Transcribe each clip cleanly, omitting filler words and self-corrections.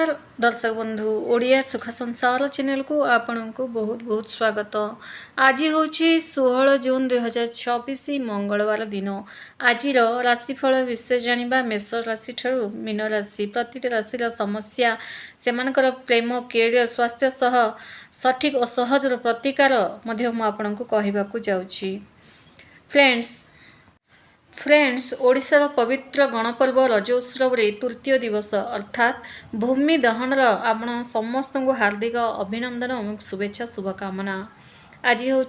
नमस्कार दर्शक बंधु ओडिया सुख संसार चैनल को आपण को बहुत बहुत स्वागत। आज हूँ 16 जून 2024 मंगलवार दिन। आज राशिफल विषय जानिबा मेष राशि ठारू मीन राशि प्रति राशि समस्या सेमानकर प्रेम कैरियर स्वास्थ्य सह सठिक और सहजर प्रतिकार आपण को कहवाक जाउछि। फ्रेंड्स ओडिशार पवित्र गणपर्व रजोत्सव तृतीय दिवस अर्थात भूमि दहन आपण समस्त को हार्दिक अभिनंदन और शुभेच्छा शुभकामना। आज हूँ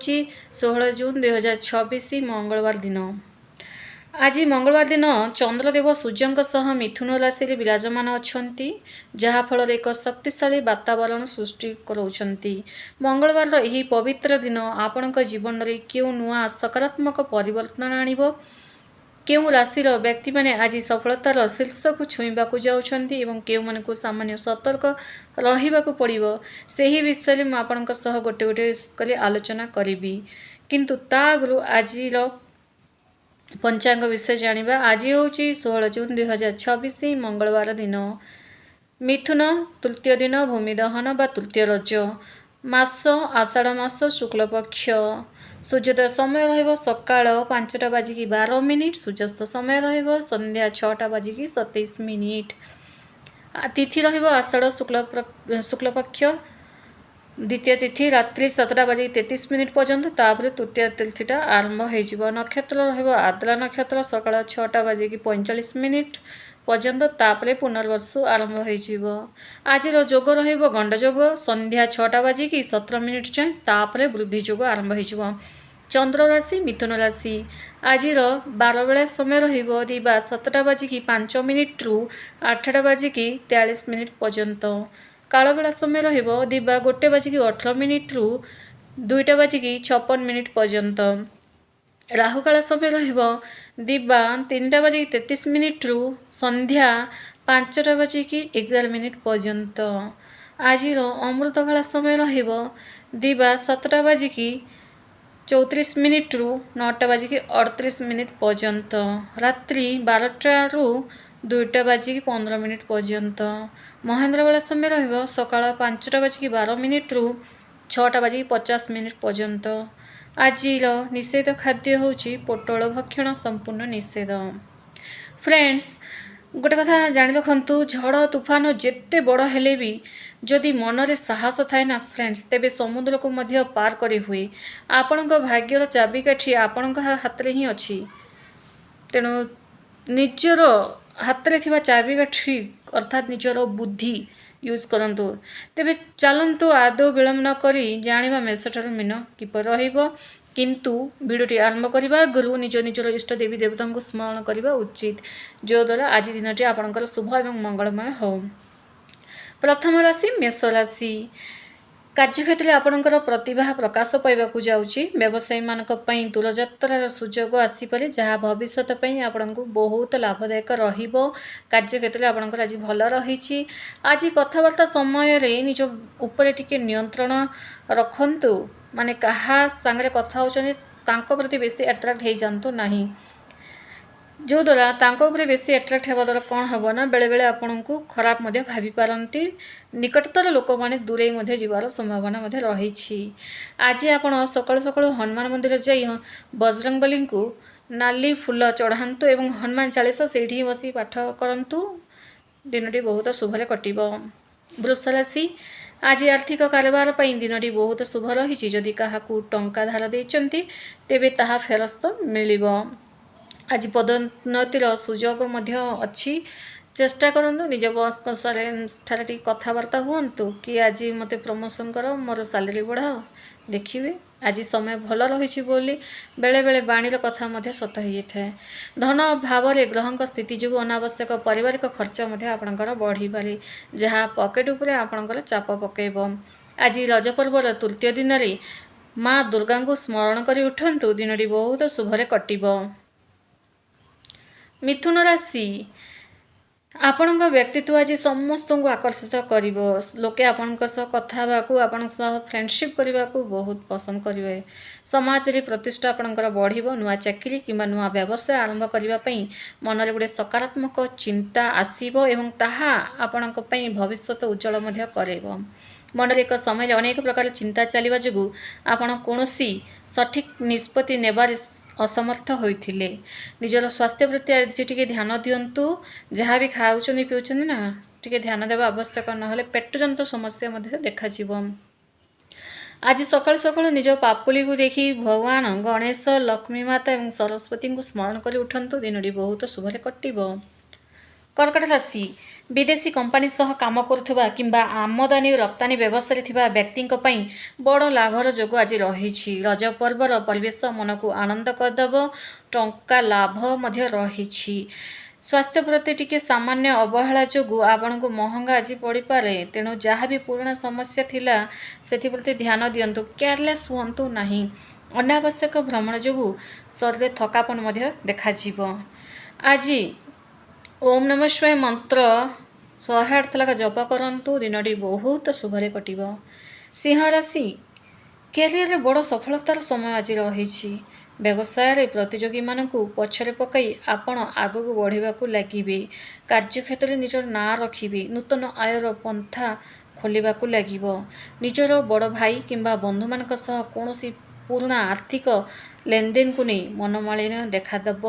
16 जून 2026 मंगलवार दिन। आज मंगलवार दिन चंद्रदेव सूर्य सह मिथुन राशि विराजमान अच्छा जहाँफल एक शक्तिशाली वातावरण सृष्टि कराउछंती। मंगलवार यही पवित्र दिन आपण जीवन में क्यों नुआ सकारात्मक परिवर्तन आणिबो, केउ राशिर व्यक्ति मैंने आज सफलतार शीर्ष को छुईबा जाउछंती एवं केउ मानकु सामान्य सतर्क रहिबाकु पड़िबो सेही विषय में आपनक सह गोटे गोटे करी आलोचना करिबी। किंतु ता आगु आज पंचांग विषय जानिबा। आज होची 16 जून 2026 मंगलवार दिन। मिथुन तृतीय दिन भूमि दहन बा तृतीय रज मास आषाढ़ मास शुक्ल पक्ष। सूर्योदय समय रहिबो सकाळ 5टा बाजिकी 12 मिनिट। सूर्यास्त समय रहिबो संध्या 6टा बाजिकी 27 मिनिट। तिथि रहिबो आषाढ़ शुक्ल पक्ष। द्वितीय तिथि रात्रि 7टा बाजिकी 33 मिनिट पर्यंत। तापर तृतीय तिथिटा आरंभ होइजिबो। नक्षत्र रहिबो आद्रा नक्षत्र सकाळ 6टा बाजिकी 45 मिनिट पर्यंत। तापर पुनर्वसु आरंभ होइजिबो। आज जोग रहिबो गंड जोग संध्या 6टा बाजिकी 17 मिनिट जाए। तापर वृद्धि जोग आरंभ होइजिबो। चंद्र राशि मिथुन राशि आज 12 बेला समय रहिबो दिबा 7टा बाजिकी 5 मिनिट रु 8टा बाजिकी 43 मिनिट पर्यंत। काल बेला समय रहिबो दिबा 1 बाजिकी 18 मिनिट रु 2टा बाजिकी 56 मिनिट पर्यंत। राहुकाल समय रहिबो दिबा 3टा बाजिकी 33 मिनिट रु संध्या 5टा बाजिकी 11 मिनिट पर्यंत। आज अमृतकाल समय रहिबो दिबा 7टा बाजिकी 34 मिनिट रु 9टा बाजिकी 38 मिनिट पर्यंत। रात्रि 12टा रु 2टा बाजिकी 15 मिनिट पर्यंत। महेंद्र बेला समय रहिबो सकाळ 5टा बाजिकी 12 मिनिट रु 6टा बाजिकी 50 मिनिट पर्यंत। आज निषेध खाद्य होची पोटल भक्षण संपूर्ण निषेध। फ्रेंड्स गोटे कथा जानी रखु झड़ तूफान जिते बड़ हेले भी जदि मनरे साहस थाए ना फ्रेंड्स तेबे समुद्र को मध्य पार करी हुए। आपण भाग्यर चाबिकाठी आपण हाथ में ही अच्छी। तेणु निजर हाथ में थिबा चाबिकाठी अर्थात निजर बुद्धि यूज करंतु। तेबे चलंतु आदौ विलंब न करी जानिबा मेष ठारू मीन किपर रहिबो। किंतु भिडियोटी आरंभ करने आगु निज निजर इष्ट देवी देवता को स्मरण करने उचित जो द्वारा आज दिनटी आपणकर शुभ और मंगलमय हो। प्रथम राशि मेष राशि कार्यक्षेत्र में आपणकर प्रतिभा प्रकाश पाइबाकू जाउची। व्यवसायी मानक पई दूरयात्रार सुजोग आसीपारे जहाँ भविष्यत पई आपणको बहुत लाभदायक रहिबो। कार्यक्षेत्र में आपणकर आज भल रही। आज कथबार्ता समय रे निज ऊपर टिके नियंत्रण रखंतु माने कहा सांगरे कथा होचने तांको प्रति बेसी अट्रैक्ट हो जातु नहीं जो द्वारा तांको उपरे बेसी अट्रैक्ट होगा द्वारा कौन हम ना बेले बेले आपण को खराब मध्य भावी पारती। निकटतर लोक मैंने दूरे मध्य जीवार संभावना मध्य रही। आज आपण सकाळु सकाळु हनुमान मंदिर जाई बजरंगबली को नाली फूल चढ़ातु एवं हनुमान चालीसा से बसी पाठ करंतु। दिनटी बहुत शुभरे कटिबो। वृष राशि आज आर्थिक कारोबार पर दिनटी बहुत शुभ रही। जदि क्या टंका धार देइचंती तेबे ताहा फेरस्त मिलिबो। आज पदोन्नतिर सुजोग मध्य अच्छी। चेष्टा करंतु निज बॉस को ठारे टी कथबार्ता हुंतु कि आज मते प्रमोशन करो मोर सैलरी बढ़ाओ देखिए। आज समय भल रही बोली बेले बेले बाणीर कथा मध्य सत हो जाए। धन अभाव ग्रहों स्थिति जो अनावश्यक पारिवारिक खर्च आपणकर बढ़ी पारे जहाँ पकेट उपरे आपणकर चाप पकेब। आज रजपर्वर तृतीय दिन में माँ दुर्गा को स्मरण करी उठंतु। दिनटी बहुत शुभरे कटिब। मिथुन राशि ଆପଣଙ୍କ ବ୍ୟକ୍ତିତ୍ୱ ଆଜି ସମସ୍ତଙ୍କୁ ଆକର୍ଷିତ କରିବ। ଲୋକେ ଆପଣଙ୍କ ସହ କଥା ହେବାକୁ, ଆପଣଙ୍କ ସହ ଫ୍ରେଣ୍ଡସିପ୍ କରିବାକୁ ବହୁତ ପସନ୍ଦ କରିବେ। ସମାଜରେ ପ୍ରତିଷ୍ଠା ଆପଣଙ୍କର ବଢ଼ିବ। ନୂଆ ଚାକିରି କିମ୍ବା ନୂଆ ବ୍ୟବସାୟ ଆରମ୍ଭ କରିବା ପାଇଁ ମନରେ ଗୋଟେ ସକାରାତ୍ମକ ଚିନ୍ତା ଆସିବ ଏବଂ ତାହା ଆପଣଙ୍କ ପାଇଁ ଭବିଷ୍ୟତ ଉଜ୍ଜଳ ମଧ୍ୟ କରାଇବ। ମନରେ ଏକ ସମୟରେ ଅନେକ ପ୍ରକାର ଚିନ୍ତା ଚାଲିବା ଯୋଗୁଁ ଆପଣ କୌଣସି ସଠିକ୍ ନିଷ୍ପତ୍ତି ନେବାରେ ଅସମର୍ଥ ହୋଇଥିଲେ। ନିଜର ସ୍ୱାସ୍ଥ୍ୟ ପ୍ରତି ଆଜି ଟିକେ ଧ୍ୟାନ ଦିଅନ୍ତୁ। ଯାହା ବି ଖାଉଛନ୍ତି ପିଉଛନ୍ତି ନା, ଟିକେ ଧ୍ୟାନ ଦେବା ଆବଶ୍ୟକ, ନହେଲେ ପେଟଜନିତ ସମସ୍ୟା ମଧ୍ୟ ଦେଖାଯିବ। ଆଜି ସକାଳୁ ସକାଳୁ ନିଜ ପାପୁଲିକୁ ଦେଖି ଭଗବାନ ଗଣେଶ, ଲକ୍ଷ୍ମୀ ମାତା ଏବଂ ସରସ୍ୱତୀଙ୍କୁ ସ୍ମରଣ କରି ଉଠନ୍ତୁ। ଦିନଟି ବହୁତ ଶୁଭରେ କଟିବ। କର୍କଟ ରାଶି, ବିଦେଶୀ କମ୍ପାନୀ ସହ କାମ କରୁଥିବା କିମ୍ବା ଆମଦାନୀ ରପ୍ତାନି ବ୍ୟବସାୟରେ ଥିବା ବ୍ୟକ୍ତିଙ୍କ ପାଇଁ ବଡ଼ ଲାଭର ଯୋଗ ଆଜି ରହିଛି। ରଜ ପର୍ବର ପରିବେଶ ମନକୁ ଆନନ୍ଦ କରିଦେବ। ଟଙ୍କା ଲାଭ ମଧ୍ୟ ରହିଛି। ସ୍ୱାସ୍ଥ୍ୟ ପ୍ରତି ଟିକେ ସାମାନ୍ୟ ଅବହେଳା ଯୋଗୁଁ ଆପଣଙ୍କୁ ମହଙ୍ଗା ଆଜି ପଡ଼ିପାରେ। ତେଣୁ ଯାହା ବି ପୁରୁଣା ସମସ୍ୟା ଥିଲା ସେଥିପ୍ରତି ଧ୍ୟାନ ଦିଅନ୍ତୁ। କେୟାରଲେସ୍ ହୁଅନ୍ତୁ ନାହିଁ। ଅନାବଶ୍ୟକ ଭ୍ରମଣ ଯୋଗୁଁ ଶରୀରରେ ଥକାପଣ ମଧ୍ୟ ଦେଖାଯିବ। ଆଜି ଓମ୍ ନମଃ ଶିବାୟ ମନ୍ତ୍ର 108 ଥର ଜପ କରନ୍ତୁ। ଦିନଟି ବହୁତ ଶୁଭରେ କଟିବ। ସିଂହ ରାଶି, କ୍ୟାରିୟରରେ ବଡ଼ ସଫଳତାର ସମୟ ଆଜି ରହିଛି। ବ୍ୟବସାୟରେ ପ୍ରତିଯୋଗୀମାନଙ୍କୁ ପଛରେ ପକାଇ ଆପଣ ଆଗକୁ ବଢ଼ିବାକୁ ଲାଗିବେ। କାର୍ଯ୍ୟକ୍ଷେତ୍ରରେ ନିଜର ନାଁ ରଖିବେ। ନୂତନ ଆୟର ପନ୍ଥା ଖୋଲିବାକୁ ଲାଗିବ। ନିଜର ବଡ଼ ଭାଇ କିମ୍ବା ବନ୍ଧୁମାନଙ୍କ ସହ କୌଣସି ପୁରୁଣା ଆର୍ଥିକ ଲେନଦେନକୁ ନେଇ ମନମାଳିନ୍ୟ ଦେଖାଦେବ।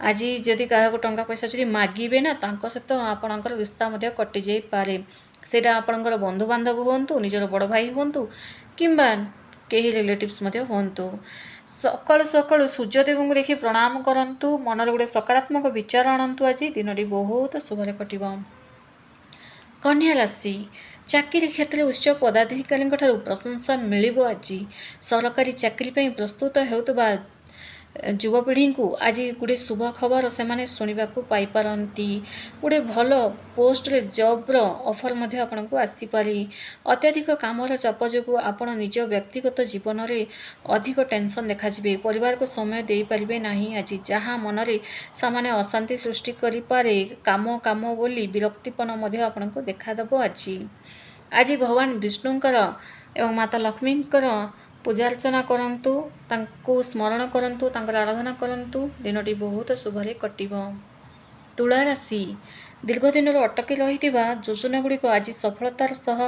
ଆଜି ଯଦି କାହାକୁ ଟଙ୍କା ପଇସା ଯଦି ମାଗିବେ ନା, ତାଙ୍କ ସହିତ ଆପଣଙ୍କର ରିସ୍ତା ମଧ୍ୟ କଟିଯାଇପାରେ। ସେଇଟା ଆପଣଙ୍କର ବନ୍ଧୁବାନ୍ଧବ ହୁଅନ୍ତୁ, ନିଜର ବଡ଼ ଭାଇ ହୁଅନ୍ତୁ କିମ୍ବା କେହି ରିଲେଟିଭ୍ସ ମଧ୍ୟ ହୁଅନ୍ତୁ। ସକାଳୁ ସକାଳୁ ସୂର୍ଯ୍ୟଦେବଙ୍କୁ ଦେଖି ପ୍ରଣାମ କରନ୍ତୁ। ମନରେ ଗୋଟେ ସକାରାତ୍ମକ ବିଚାର ଆଣନ୍ତୁ। ଆଜି ଦିନଟି ବହୁତ ଶୁଭରେ କଟିବ। କନ୍ୟା ରାଶି, ଚାକିରି କ୍ଷେତ୍ରରେ ଉଚ୍ଚ ପଦାଧିକାରୀଙ୍କଠାରୁ ପ୍ରଶଂସା ମିଳିବ। ଆଜି ସରକାରୀ ଚାକିରି ପାଇଁ ପ୍ରସ୍ତୁତ ହେଉଥିବା ଯୁବପିଢ଼ିଙ୍କୁ ଆଜି ଗୋଟେ ଶୁଭ ଖବର ସେମାନେ ଶୁଣିବାକୁ ପାଇପାରନ୍ତି। ଗୋଟେ ଭଲ ପୋଷ୍ଟରେ ଜବ୍ର ଅଫର୍ ମଧ୍ୟ ଆପଣଙ୍କୁ ଆସିପାରେ। ଅତ୍ୟଧିକ କାମର ଚାପ ଯୋଗୁଁ ଆପଣ ନିଜ ବ୍ୟକ୍ତିଗତ ଜୀବନରେ ଅଧିକ ଟେନସନ୍ ଦେଖାଯିବେ। ପରିବାରକୁ ସମୟ ଦେଇପାରିବେ ନାହିଁ। ଆଜି ଯାହା ମନରେ ସାମାନ୍ୟ ଅଶାନ୍ତି ସୃଷ୍ଟି କରିପାରେ, କାମ ବୋଲି ବିରକ୍ତିପନ ମଧ୍ୟ ଆପଣଙ୍କୁ ଦେଖାଦେବ। ଆଜି ଭଗବାନ ବିଷ୍ଣୁଙ୍କର ଏବଂ ମାତା ଲକ୍ଷ୍ମୀଙ୍କର ପୂଜାର୍ଚ୍ଚନା କରନ୍ତୁ। ତାଙ୍କୁ ସ୍ମରଣ କରନ୍ତୁ, ତାଙ୍କର ଆରାଧନା କରନ୍ତୁ। ଦିନଟି ବହୁତ ଶୁଭରେ କଟିବ। ତୁଳା ରାଶି, ଦୀର୍ଘଦିନରୁ ଅଟକି ରହିଥିବା ଯୋଜନାଗୁଡ଼ିକ ଆଜି ସଫଳତାର ସହ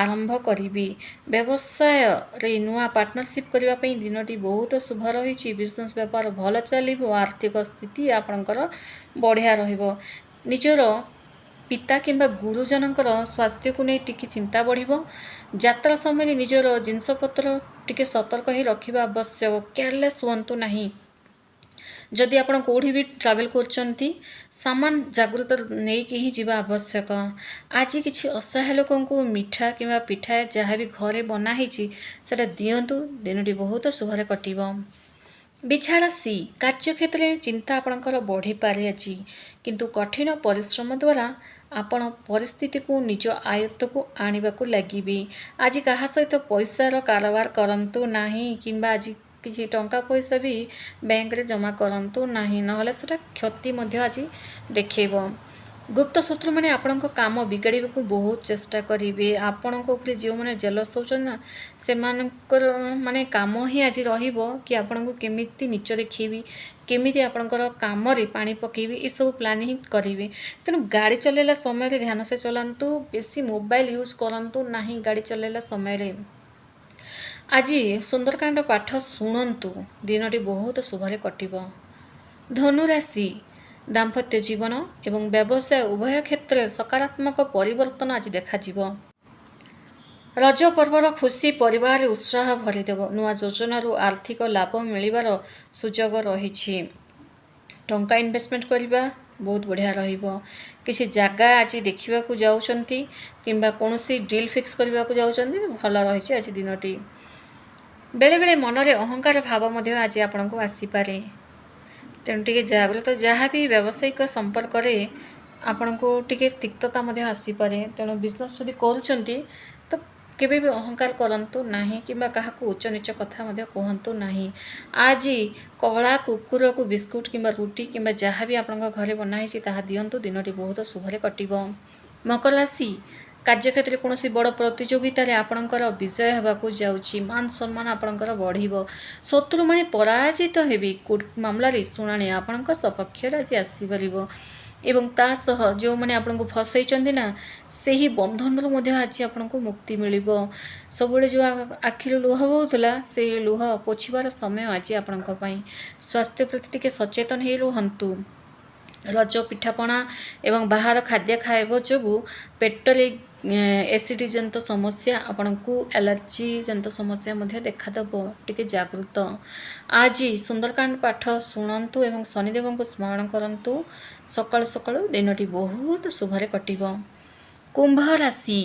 ଆରମ୍ଭ କରିବେ। ବ୍ୟବସାୟରେ ନୂଆ ପାର୍ଟନରସିପ୍ କରିବା ପାଇଁ ଦିନଟି ବହୁତ ଶୁଭ ରହିଛି। ବିଜନେସ୍ ବେପାର ଭଲ ଚାଲିବ। ଆର୍ଥିକ ସ୍ଥିତି ଆପଣଙ୍କର ବଢ଼ିଆ ରହିବ। ନିଜର ପିତା କିମ୍ବା ଗୁରୁଜନଙ୍କର ସ୍ୱାସ୍ଥ୍ୟକୁ ନେଇ ଟିକେ ଚିନ୍ତା ବଢ଼ିବ। ଯାତ୍ରା ସମୟରେ ନିଜର ଜିନିଷପତ୍ର ଟିକେ ସତର୍କ ହୋଇ ରଖିବା ଆବଶ୍ୟକ। କେୟାରଲେସ୍ ହୁଅନ୍ତୁ ନାହିଁ। ଯଦି ଆପଣ କେଉଁଠି ବି ଟ୍ରାଭେଲ୍ କରୁଛନ୍ତି, ସାମାନ ଜାଗ୍ରତ ନେଇକି ହିଁ ଯିବା ଆବଶ୍ୟକ। ଆଜି କିଛି ଅସହାୟ ଲୋକଙ୍କୁ ମିଠା କିମ୍ବା ପିଠା ଯାହା ବି ଘରେ ବନା ହେଇଛି ସେଇଟା ଦିଅନ୍ତୁ। ଦିନଟି ବହୁତ ଶୁଭରେ କଟିବ। ବିଛା ରାଶି, କାର୍ଯ୍ୟକ୍ଷେତ୍ରରେ ଚିନ୍ତା ଆପଣଙ୍କର ବଢ଼ିପାରେ ଆଜି, କିନ୍ତୁ କଠିନ ପରିଶ୍ରମ ଦ୍ୱାରା ଆପଣ ପରିସ୍ଥିତିକୁ ନିଜ ଆୟତ୍ତକୁ ଆଣିବାକୁ ଲାଗିବେ। ଆଜି କାହା ସହିତ ପଇସାର କାରବାର କରନ୍ତୁ ନାହିଁ କିମ୍ବା ଆଜି କିଛି ଟଙ୍କା ପଇସା ବି ବ୍ୟାଙ୍କରେ ଜମା କରନ୍ତୁ ନାହିଁ, ନହେଲେ ସେଟା କ୍ଷତି ମଧ୍ୟ ଆଜି ଦେଖେଇବ। ଗୁପ୍ତ ଶତ୍ରୁମାନେ ଆପଣଙ୍କ କାମ ବିଗାଡ଼ିବାକୁ ବହୁତ ଚେଷ୍ଟା କରିବେ। ଆପଣଙ୍କ ଉପରେ ଯେଉଁମାନେ ଜେଲସ୍ ହେଉଛନ୍ତି ନା, ସେମାନଙ୍କର କାମ ହିଁ ଆଜି ରହିବ କି ଆପଣଙ୍କୁ କେମିତି ନିଚ ଦେଖେଇବି, କେମିତି ଆପଣଙ୍କର କାମରେ ପାଣି ପକାଇବି, ଏସବୁ ପ୍ଲାନ୍ ହିଁ କରିବେ। ତେଣୁ ଗାଡ଼ି ଚଲାଇଲା ସମୟରେ ଧ୍ୟାନ ସେ ଚଲାନ୍ତୁ। ବେଶୀ ମୋବାଇଲ ୟୁଜ୍ କରନ୍ତୁ ନାହିଁ ଗାଡ଼ି ଚଲାଇଲା ସମୟରେ। ଆଜି ସୁନ୍ଦରକାଣ୍ଡ ପାଠ ଶୁଣନ୍ତୁ। ଦିନଟି ବହୁତ ଶୁଭରେ କଟିବ। ଧନୁ ରାଶି, ଦାମ୍ପତ୍ୟ ଜୀବନ ଏବଂ ବ୍ୟବସାୟ ଉଭୟ କ୍ଷେତ୍ରରେ ସକାରାତ୍ମକ ପରିବର୍ତ୍ତନ ଆଜି ଦେଖାଯିବ। ରଜ ପର୍ବର ଖୁସି ପରିବାରରେ ଉତ୍ସାହ ଭରିଦେବ। ନୂଆ ଯୋଜନାରୁ ଆର୍ଥିକ ଲାଭ ମିଳିବାର ସୁଯୋଗ ରହିଛି। ଟଙ୍କା ଇନଭେଷ୍ଟମେଣ୍ଟ କରିବା ବହୁତ ବଢ଼ିଆ ରହିବ। କିଛି ଜାଗା ଆଜି ଦେଖିବାକୁ ଯାଉଛନ୍ତି କିମ୍ବା କୌଣସି ଡିଲ୍ ଫିକ୍ସ କରିବାକୁ ଯାଉଛନ୍ତି, ଭଲ ରହିଛି ଆଜି ଦିନଟି। ବେଳେବେଳେ ମନରେ ଅହଙ୍କାର ଭାବ ମଧ୍ୟ ଆଜି ଆପଣଙ୍କୁ ଆସିପାରେ। ତେଣୁ ଟିକେ ଜାଗ୍ରତ। ଯାହା ବି ବ୍ୟବସାୟିକ ସମ୍ପର୍କରେ ଆପଣଙ୍କୁ ଟିକେ ତିକ୍ତତା ମଧ୍ୟ ଆସିପାରେ। ତେଣୁ ବିଜନେସ୍ ଯଦି କରୁଛନ୍ତି ତ केबे भी अहंकार करंतु नाही किंबा काहाकू उच्च नीच कथा मध्य कहंतु नाही। आज कला कुकुर को बिस्कुट किंबा रुटी किंबा जहाँ भी आपण घरे बनाई ताहा दियंतु। दिनटी बहुत शुभरे कटिबो। मकर राशि कार्यक्षेत्र कौन बड़ प्रतियोगिता आपणकर विजय होगाकू जाउची। मान सम्मान आपणकर बढ़िबो। शत्रु माने पराजित हेबी। कोर्ट मामला शुणाणी आपणकर सपक्ष आज आसीपरिबो एवं ता सह जो मैंने आपको फसैचंदी ना सही बंधन रू आज आपको मुक्ति मिलिबो। सब जो आखिर लुह बहुला से लुह पोछिबार समय आज आपण स्वास्थ्य प्रति टिके सचेतन हो रुहंतु। रज पिठापणा एवं बाहर खाद्य खाइबो जोगु पेटरे एसिड जंत समस्या आपण को एलर्जी जंत समस्या मध्य देखादेव। टिके जागृत। आज सुंदरकांड पाठ शुणु एवं शनिदेव को स्मरण करंतु। सकाळु सकाळु दिनटी बहुत शुभरे कटिबो। कुंभ राशि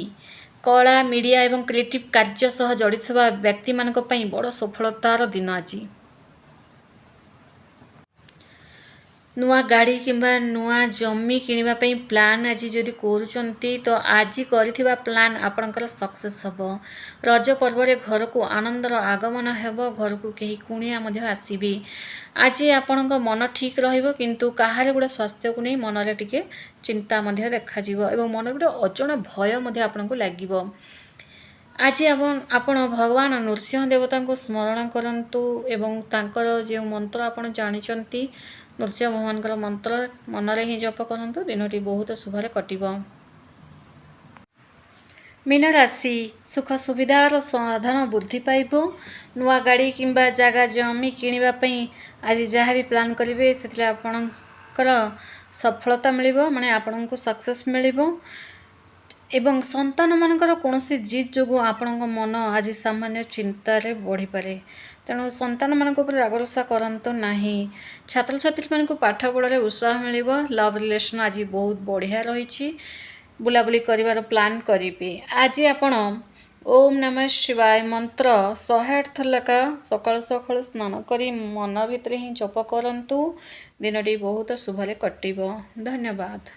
कला मीडिया एवं क्रिएटिव कार्य सह जड़ित व्यक्ति मानक पई बड़ सफलतार दिन। आज नुआ गाड़ी किंबा नुआ जमी किनिबा पई प्लान आज जदि करूचंती तो आज करिथिबा प्लान आपणकर सक्सेस हबो। रज पर्व रे घर को आनंदर आगमन हेबो। घर को केही कुणिया मध्य आसीबी। आज आपणक मन ठीक रहिबो किंतु काहारे गुडा स्वास्थ्य को नै मन रे टिके चिंता मध्य देखा जिवो एवं मन गुडा अजଣା भय मध्य आपणको लागिवो। आज आपण भगवान नृसिंह देवता को स्मरण करंतु एवं तांकर जे मंत्र आपण जानिचंती नृसिंह भगवान मंत्र मनरे ही जप करंतु। दिनटी बहुत शुभरे कटिबो। मीन राशि सुख सुविधार साधन वृद्धि पाइबो। नुआ गाड़ी किंबा जागा जमी किनिबा पई आज जहाँ भी प्लान करिवे सेथिले आपणकर सफलता मिलिबो माने आपणको सक्सेस मिलिबो एवं संतान मानकर कौनसी जिद जो आपणक मन आज सामान्य चिंतार बढ़ी पारे। तेणु संतान मान रागरुषा करंतु नाही। छात्र छात्री मान पाठ पढ़ारे उत्साह मिलिबो। लव रिलेशन आज बहुत बढ़िया रही। बुलाबुली करिवार प्लान करिवे। आज आपण ओम नमः शिवाय मंत्र 108 थर लेखा सकाळु सकाळु स्नान करी मन भितर ही जप करंतु। दिनटी बहुत शुभरे कटिबो। धन्यवाद।